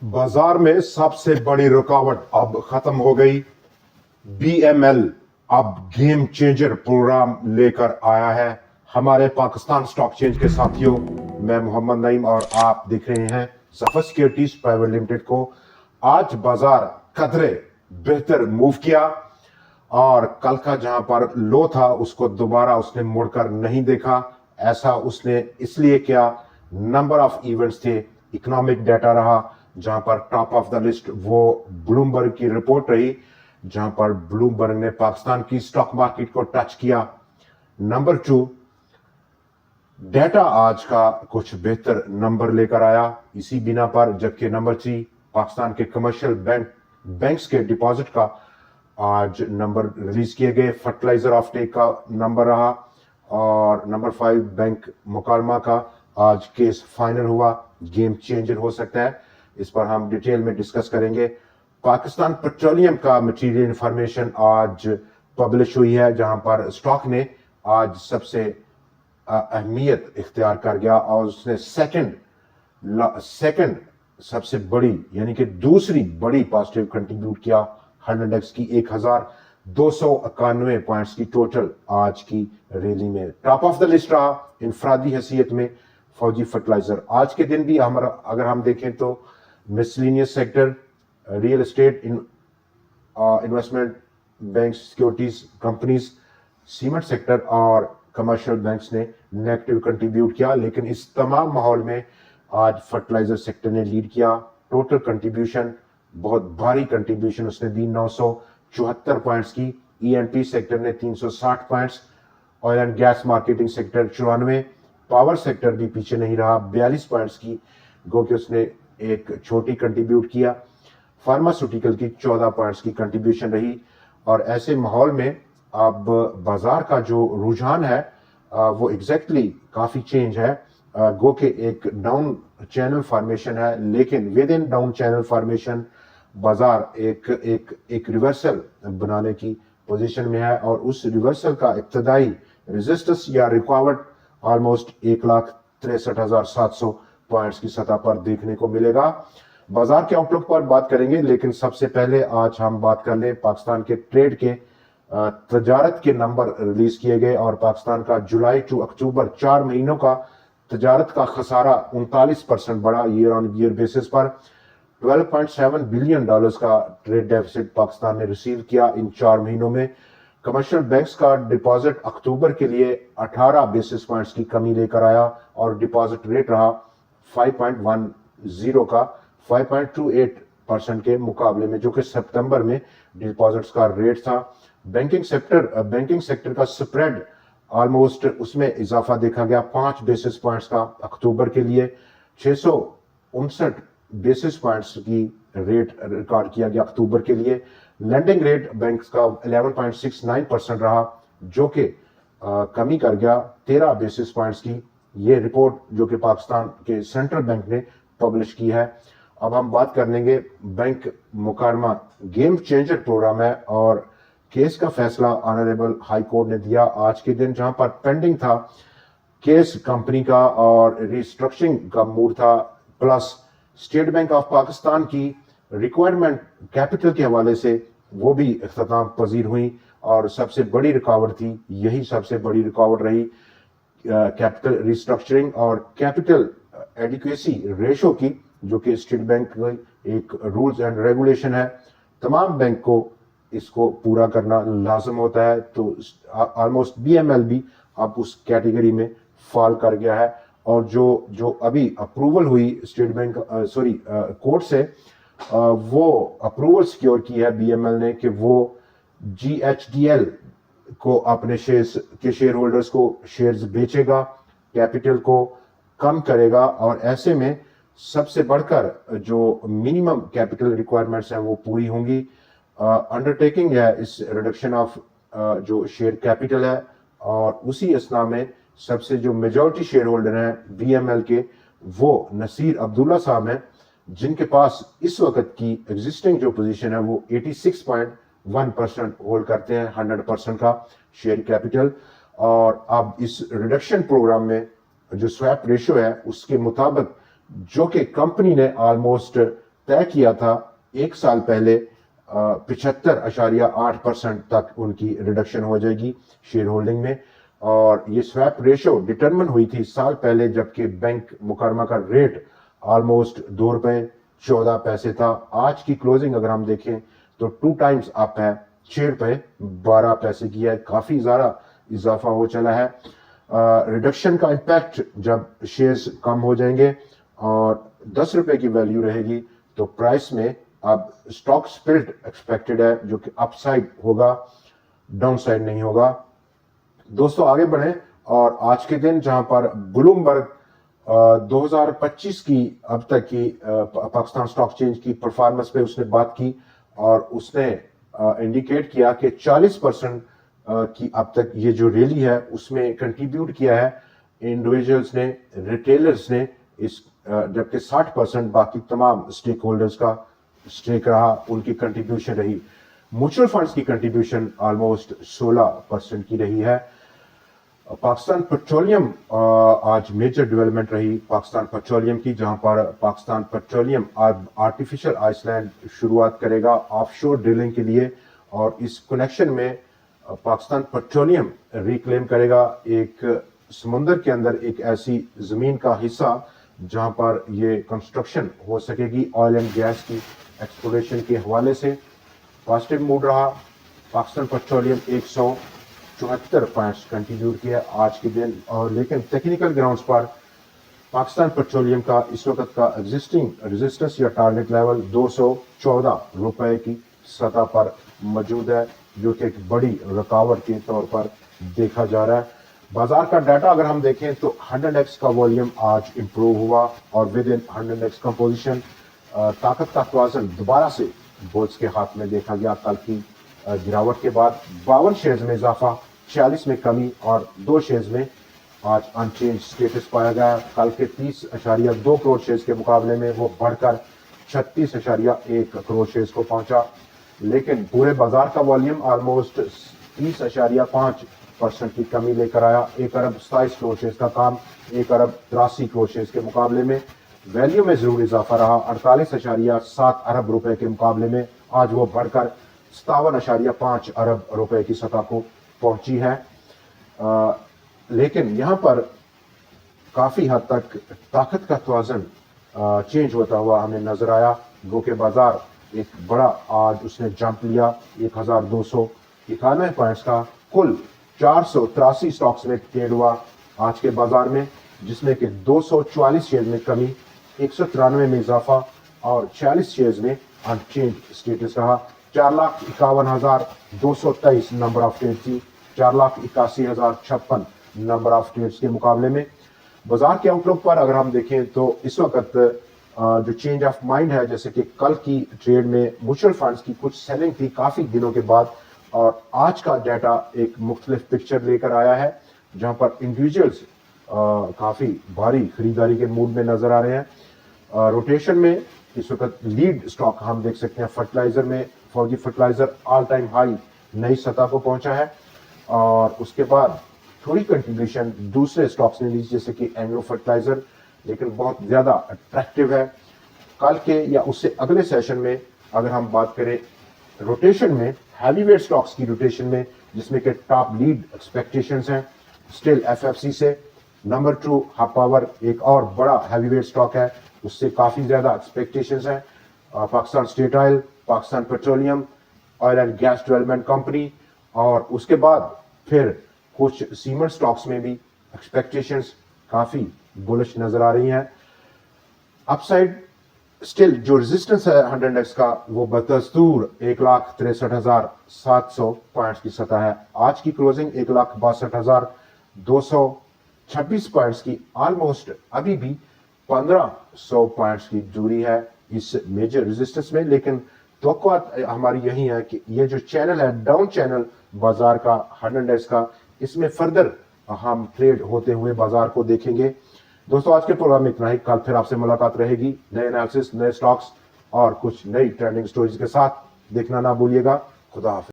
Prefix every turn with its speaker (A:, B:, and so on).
A: बाजार में सबसे बड़ी रुकावट अब खत्म हो गई। बीएमएल अब गेम चेंजर प्रोग्राम लेकर आया है। हमारे पाकिस्तान स्टॉक चेंज के साथियों, मैं मोहम्मद नईम और आप देख रहे हैं जफर सिक्योरिटीज प्राइवेट लिमिटेड को। आज बाजार कदरे बेहतर मूव किया और कल का जहां पर लो था उसको दोबारा उसने मुड़कर नहीं देखा। ऐसा उसने इसलिए किया, नंबर ऑफ इवेंट्स थे, इकोनॉमिक डाटा रहा, जहां पर टॉप ऑफ द लिस्ट वो ब्लूमबर्ग की रिपोर्ट रही, जहां पर ब्लूमबर्ग ने पाकिस्तान की स्टॉक मार्केट को टच किया। नंबर 2, डाटा आज का कुछ बेहतर नंबर लेकर आया इसी बिना पर, जबकि नंबर 3 पाकिस्तान के कमर्शियल बैंक्स के डिपॉजिट का आज नंबर रिलीज किए गए। फर्टिलाइजर ऑफ टेक का नंबर रहा और नंबर 5 बैंक मुकारमा का आज केस फाइनल हुआ। गेम चेंजर हो सकता है, इस पर हम डिटेल में डिस्कस करेंगे। पाकिस्तान पेट्रोलियम का मटेरियल इंफॉर्मेशन आज पब्लिश हुई है, जहां पर स्टॉक ने आज सबसे अहमियत इख्तियार कर गया और उसने सेकंड सबसे बड़ी यानी कि दूसरी बड़ी पॉजिटिव कंट्रीब्यूट किया। 100 एक्स की 1291 पॉइंट्स की टोटल आज की रैली में। टॉप ऑफ द लिस्ट रहा इंफरादी हैसियत में फौजी फर्टिलाइजर। आज के दिन भी हमारा अगर हम देखें तो miscellaneous sector, real estate, investment bank, securities companies, cement sector और कमर्शियल बैंक्स ने नेगेटिव कंट्रीब्यूट किया, लेकिन इस तमाम माहौल में आज फर्टिलाइजर सेक्टर ने लीड किया। टोटल कंट्रीब्यूशन, बहुत भारी कंट्रीब्यूशन उसने दी, 974 पॉइंट्स की। ईएनपी सेक्टर ने 360 points, oil and gas marketing sector 94, power sector भी पीछे नहीं रहा, 42 पॉइंट्स की, गो कि उसने एक छोटी कंट्रीब्यूट किया। फार्मास्यूटिकल की 14 पॉइंट्स की कंट्रीब्यूशन रही। और ऐसे माहौल में अब बाजार का जो रुझान है वो एग्जैक्टली काफी चेंज है। गो के एक डाउन चैनल फॉर्मेशन है, लेकिन with in down channel formation बाजार एक रिवर्सल बनाने की पोजीशन में है और उस रिवर्सल का इब्तदाई रेजिस्टेंस या रुकावट ऑलमोस्ट 1,63,700 पॉइंट्स की सतह पर देखने को मिलेगा। बाजार के आउटलुक पर बात करेंगे, लेकिन सबसे पहले आज हम बात कर लें पाकिस्तान के ट्रेड के तजारत के नंबर रिलीज किए गए और पाकिस्तान का जुलाई टू अक्टूबर 4 महीनों का तजारत का खसारा 39% बढ़ा ईयर ऑन ईयर बेसिस पर। $12.7 बिलियन का ट्रेड डेफिसिट पाकिस्तान ने रिसीव किया इन 4 महीनों में। कमर्शियल बैंक्स का डिपॉजिट अक्टूबर के लिए 18 बेसिस पॉइंट्स की कमी लेकर आया और डिपॉजिट रेट रहा 5.10 का 5.28% के मुकाबले में, जो कि सितंबर में डिपॉजिट्स का रेट था। बैंकिंग सेक्टर का स्प्रेड ऑलमोस्ट उसमें इजाफा देखा गया 5 बेसिस पॉइंट्स का अक्टूबर के लिए। 659 बेसिस पॉइंट्स की रेट रिकॉर्ड किया गया अक्टूबर के लिए। लेंडिंग रेट बैंक्स का 11.69% रहा, जो कि कमी कर गया 13 बेसिस पॉइंट्स की। ये रिपोर्ट जो कि पाकिस्तान के सेंट्रल बैंक ने पब्लिश की है। अब हम बात कर लेंगे बैंक मुकारमा गेम चेंजर प्रोग्राम है और केस का फैसला ऑनरेबल हाई कोर्ट ने दिया आज के दिन, जहां पर पेंडिंग था केस कंपनी का और रिस्ट्रक्चरिंग का मूड था, plus state bank of Pakistan की रिक्वायरमेंट कैपिटल के हवाले से वो भी इख्तिताम पजीर हुई और सबसे बड़ी रुकावट थी, यही सबसे बड़ी रुकावट रही कैपिटल रिस्ट्रक्चरिंग और कैपिटल एडिक्वेसी रेशो की, जो कि स्टेट बैंक का एक रूल्स एंड रेगुलेशन है। तमाम बैंक को इसको पूरा करना लाजम होता है, तो ऑलमोस्ट बीएमएल भी अब उस कैटेगरी में फॉल कर गया है। और जो अभी अप्रूवल हुई स्टेट बैंक कोर्ट से, वो अप्रूवल सिक्योर की है बीएमएल ने कि वो जीएचडीएल को अपने शेयर होल्डर्स को शेयर्स बेचेगा, कैपिटल को कम करेगा और ऐसे में सबसे बढ़कर जो मिनिमम कैपिटल रिक्वायरमेंट्स हैं वो पूरी होंगी। अंडरटेकिंग है इस रिडक्शन ऑफ जो शेयर कैपिटल है और उसी असना में सबसे जो मेजॉरिटी शेयर होल्डर हैं बीएमएल के, वो नसीर अब्दुल्ला साहब हैं, जिनके पास इस वक्त की एग्जिस्टिंग जो पोजीशन है वो 86.1% होल्ड करते हैं 100% का शेयर कैपिटल। और अब इस रिडक्शन प्रोग्राम में जो स्वैप रेशियो है उसके मुताबिक जो कि कंपनी ने ऑलमोस्ट तय किया था एक साल पहले 75.8% तक उनकी रिडक्शन हो जाएगी शेयर होल्डिंग में, और ये स्वैप रेशो डिटरमिन हुई थी साल पहले जबकि बैंक मुकरमा का रेट ऑलमोस्ट ₹2.14 था। आज की क्लोजिंग अगर हम देखें तो 2 टाइम्स अप है, ₹6.12 की है, काफी ज्यादा इजाफा हो चला है। रिडक्शन का इम्पैक्ट जब शेयर्स कम हो जाएंगे और ₹10 की वैल्यू रहेगी तो प्राइस में अब स्टॉक स्पिरिट एक्सपेक्टेड है जो कि अपसाइड होगा, डाउनसाइड नहीं होगा। दोस्तों आगे बढ़ें और आज के दिन जहां पर ब्लूमबर्ग 2025 की अब तक की पाकिस्तान स्टॉक एक्सचेंज की परफॉर्मेंस पे उसने बात की और उसने इंडिकेट किया कि 40% की अब तक ये जो रैली है उसमें कंट्रीब्यूट किया है इंडिविजुअल्स ने, रिटेलर्स ने, इस जबकि 60% बाकी तमाम स्टेक होल्डर्स का स्टेक रहा, उनकी कंट्रीब्यूशन रही। म्यूचुअल फंड्स की कंट्रीब्यूशन ऑलमोस्ट 16% की रही है। पाकिस्तान पेट्रोलियम आज मेजर डेवलपमेंट रही पाकिस्तान पेट्रोलियम की, जहां पर पाकिस्तान पेट्रोलियम आर्टिफिशियल आइसलैंड शुरुआत करेगा ऑफशोर ड्रिलिंग के लिए, और इस कनेक्शन में पाकिस्तान पेट्रोलियम रिक्लेम करेगा एक समुंदर के अंदर एक ऐसी जमीन का हिस्सा जहां पर ये कंस्ट्रक्शन हो सकेगी ऑयल एंड गैस की एक्सप्लोरेशन के हवाले से। पॉजिटिव मूड रहा पाकिस्तान पेट्रोलियम 174 पॉइंट्स कंट्रीब्यूट किया आज के दिन, और लेकिन टेक्निकल ग्राउंड्स पर पाकिस्तान पेट्रोलियम का इस वक्त का एग्जिस्टिंग रेजिस्टेंस या टारगेट लेवल ₹214 की सतह पर मौजूद है जो कि एक बड़ी रुकावट के तौर पर देखा जा रहा है। बाजार का डाटा अगर हम देखें तो 100x का वॉल्यूम आज इंप्रूव हुआ और विद इन 100x कंपोजिशन ताकत का तवाज़ुन दोबारा से बुल्स के हाथ में देखा गया। कल की गिरावट के बाद 52 शेयर्स में इजाफा, 46 में कमी और 2 शेयर्स में आज अनचेंज स्टेटस पाया गया। कल के 30.2 करोड़ शेयर्स के मुकाबले में वो बढ़कर 36.1 करोड़ शेयर्स को पहुंचा, लेकिन पूरे बाजार का वॉल्यूम ऑलमोस्ट 30.5% की कमी लेकर आया। 1 अरब 27 करोड़ शेयर्स का काम 1 अरब 83 करोड़ शेयर्स के मुकाबले में। वैल्यू में जरूर इजाफा रहा, 48.7 अरब रुपए के मुकाबले में आज वो बढ़कर 57.5 अरब रुपए की सतह को पहुंची है। लेकिन यहां पर काफी हद तक ताकत का तवाज़ुन चेंज होता हुआ हमें नजर आया। गो के बाजार एक बड़ा आज उसने जंप लिया 1291 पॉइंट्स का, कुल 483 स्टॉक्स में ट्रेड हुआ आज के बाजार में, जिसमें कि 244 शेयर में कमी, 193 में इजाफा और 46 शेयर्स में अनचेंज स्टेटस रहा। 4,51,223 नंबर ऑफ ट्रेड थी 4,81,056 नंबर ऑफ ट्रेड्स के मुकाबले में। बाजार के आउटलुक पर अगर हम देखें तो इस वक्त जो चेंज ऑफ माइंड है, जैसे कि कल की ट्रेड में म्यूचुअल फंड्स की कुछ सेलिंग थी काफी दिनों के बाद, और आज का डाटा एक मुख्तलिफ पिक्चर लेकर आया है जहां पर इंडिविजुअल्स काफी भारी खरीदारी के मूड में नजर आ रहे हैं। रोटेशन में इस वक्त लीड स्टॉक हम देख सकते हैं फर्टिलाइजर में, फौजी फर्टिलाइजर ऑल टाइम हाई नई सतह को पहुंचा है, और उसके बाद थोड़ी कंट्रीब्यूशन दूसरे स्टॉक्स ने ली जैसे कि एंग्लो फर्टिलाइजर, लेकिन बहुत ज्यादा अट्रैक्टिव है। कल के या उससे अगले सेशन में अगर हम बात करें रोटेशन में, हैवीवेट स्टॉक्स की रोटेशन में, जिसमें के टॉप लीड एक्सपेक्टेशंस हैं स्टिल एफएफसी से, नंबर 2 हब पावर एक और बड़ा हैवीवेट स्टॉक है, उससे काफी ज्यादा एक्सपेक्टेशंस हैं। Pakistan state oil, Pakistan petroleum, oil and gas development company, और उसके बाद फिर कुछ सीमेंट स्टॉक्स में भी एक्सपेक्टेशंस काफी बुलिश नजर आ रही हैं। अपसाइड स्टिल जो रेजिस्टेंस है 100x का वो बदस्तूर 1,63,700 पॉइंट्स की सतह है। आज की क्लोजिंग 1,62,226 पॉइंट्स की, ऑलमोस्ट अभी भी 1,500 पॉइंट्स की दूरी है इस मेजर रेजिस्टेंस में, लेकिन तवक्को हमारी यही है कि ये जो चैनल है डाउन चैनल बाजार का 100x का, इसमें फर्दर हम ट्रेड होते हुए बाजार को देखेंगे। दोस्तों आज के प्रोग्राम में इतना ही, कल फिर आपसे मुलाकात रहेगी नए एनालिसिस, नए स्टॉक्स और कुछ नई ट्रेंडिंग स्टोरीज के साथ। देखना ना भूलिएगा। खुदा हाफिज।